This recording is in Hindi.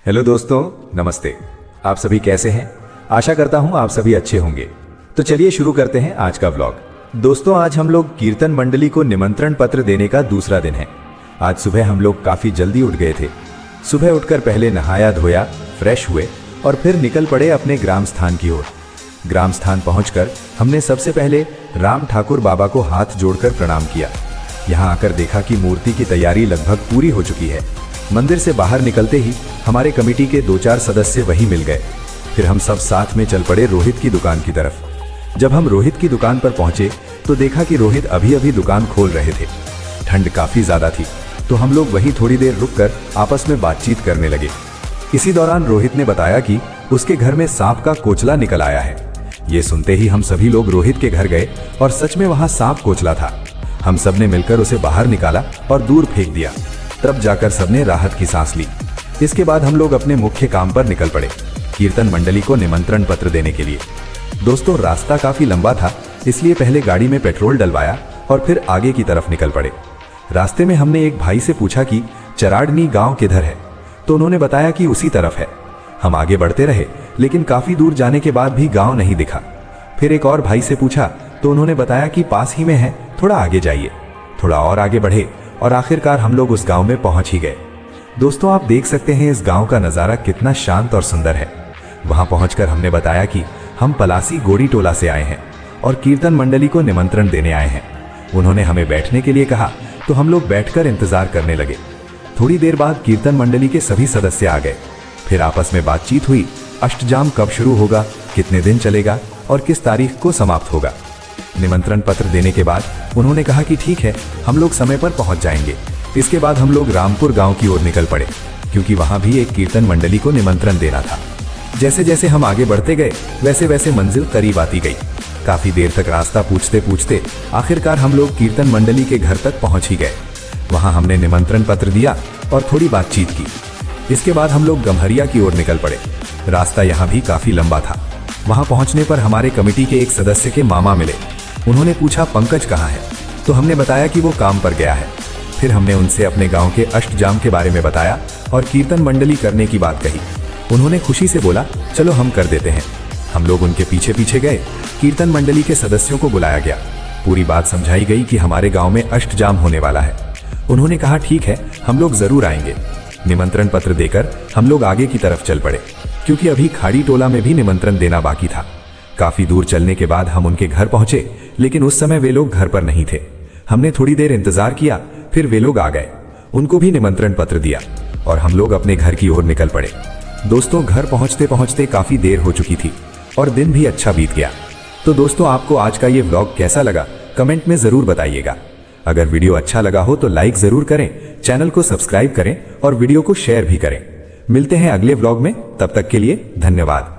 हेलो दोस्तों, नमस्ते। आप सभी कैसे हैं? आशा करता हूं आप सभी अच्छे होंगे। तो चलिए शुरू करते हैं आज का व्लॉग। दोस्तों, आज हम लोग कीर्तन मंडली को निमंत्रण पत्र देने का दूसरा दिन है। आज सुबह हम लोग काफी जल्दी उठ गए थे। सुबह उठकर पहले नहाया धोया, फ्रेश हुए और फिर निकल पड़े अपने ग्राम स्थान की ओर। ग्राम स्थान पहुंचकर हमने सबसे पहले राम ठाकुर बाबा को हाथ जोड़कर प्रणाम किया। यहाँ आकर देखा कि मूर्ति की तैयारी लगभग पूरी हो चुकी है। मंदिर से बाहर निकलते ही हमारे कमेटी के 2-4 सदस्य वहीं मिल गए। फिर हम सब साथ में चल पड़े रोहित की दुकान की तरफ। जब हम रोहित की दुकान पर पहुंचे तो देखा कि रोहित अभी अभी दुकान खोल रहे थे। ठंड काफी ज्यादा थी तो हम लोग वहीं थोड़ी देर रुककर आपस में बातचीत करने लगे। इसी दौरान रोहित ने बताया कि उसके घर में सांप का कोचला निकल आया है। ये सुनते ही हम सभी लोग रोहित के घर गए और सच में वहां सांप कोचला था। हम सब ने मिलकर उसे बाहर निकाला और दूर फेंक दिया। तब जाकर सबने राहत की सांस ली। इसके बाद हम लोग अपने मुख्य काम पर निकल पड़े, कीर्तन मंडली को निमंत्रण पत्र देने के लिए। दोस्तों, रास्ता काफी लंबा था, इसलिए पहले गाड़ी में पेट्रोल डलवाया और फिर आगे की तरफ निकल पड़े। रास्ते में हमने एक भाई से पूछा कि चराड़नी गांव किधर है, तो उन्होंने बताया कि उसी तरफ है। हम आगे बढ़ते रहे, लेकिन काफी दूर जाने के बाद भी गांव नहीं दिखा। फिर एक और भाई से पूछा तो उन्होंने बताया कि पास ही में है, थोड़ा आगे जाइए। थोड़ा और आगे बढ़े और आखिरकार हम लोग उस गांव में पहुंच ही गए। दोस्तों, आप देख सकते हैं इस गांव का नजारा कितना शांत और सुंदर है। वहां पहुंचकर हमने बताया कि हम पलासी गोड़ी टोला से आए हैं और कीर्तन मंडली को निमंत्रण देने आए हैं। उन्होंने हमें बैठने के लिए कहा तो हम लोग बैठकर इंतजार करने लगे। थोड़ी देर बाद कीर्तन मंडली के सभी सदस्य आ गए। फिर आपस में बातचीत हुई, अष्टजाम कब शुरू होगा, कितने दिन चलेगा और किस तारीख को समाप्त होगा। निमंत्रण पत्र देने के बाद उन्होंने कहा कि ठीक है, हम लोग समय पर पहुंच जाएंगे। इसके बाद हम लोग रामपुर गांव की ओर निकल पड़े, क्योंकि वहां भी एक कीर्तन मंडली को निमंत्रण देना था। जैसे जैसे हम आगे बढ़ते गए वैसे वैसे मंजिल करीब आती गई। काफी देर तक रास्ता पूछते पूछते आखिरकार हम लोग कीर्तन मंडली के घर तक पहुंच ही गए। वहां हमने निमंत्रण पत्र दिया और थोड़ी बातचीत की। इसके बाद हम लोग गम्हरिया की ओर निकल पड़े। रास्ता यहाँ भी काफी लंबा था। वहां पहुंचने पर हमारे कमेटी के एक सदस्य के मामा मिले। उन्होंने पूछा पंकज कहाँ है, तो हमने बताया कि वो काम पर गया है। फिर हमने उनसे अपने गांव के अष्टजाम के बारे में बताया और कीर्तन मंडली करने की बात कही। उन्होंने खुशी से बोला चलो हम कर देते हैं। हम लोग उनके पीछे पीछे गए। कीर्तन मंडली के सदस्यों को बुलाया गया। पूरी बात समझाई गई कि हमारे गाँव में अष्टजाम होने वाला है। उन्होंने कहा ठीक है, हम लोग जरूर आएंगे। निमंत्रण पत्र देकर हम लोग आगे की तरफ चल पड़े, क्योंकि अभी खाड़ी टोला में भी निमंत्रण देना बाकी था। काफी दूर चलने के बाद हम उनके घर पहुंचे, लेकिन उस समय वे लोग घर पर नहीं थे। हमने थोड़ी देर इंतजार किया, फिर वे लोग आ गए। उनको भी निमंत्रण पत्र दिया और हम लोग अपने घर की ओर निकल पड़े। दोस्तों, घर पहुंचते पहुंचते काफी देर हो चुकी थी और दिन भी अच्छा बीत गया। तो दोस्तों, आपको आज का ये व्लॉग कैसा लगा कमेंट में जरूर बताइएगा। अगर वीडियो अच्छा लगा हो तो लाइक जरूर करें, चैनल को सब्सक्राइब करें और वीडियो को शेयर भी करें। मिलते हैं अगले व्लॉग में, तब तक के लिए धन्यवाद।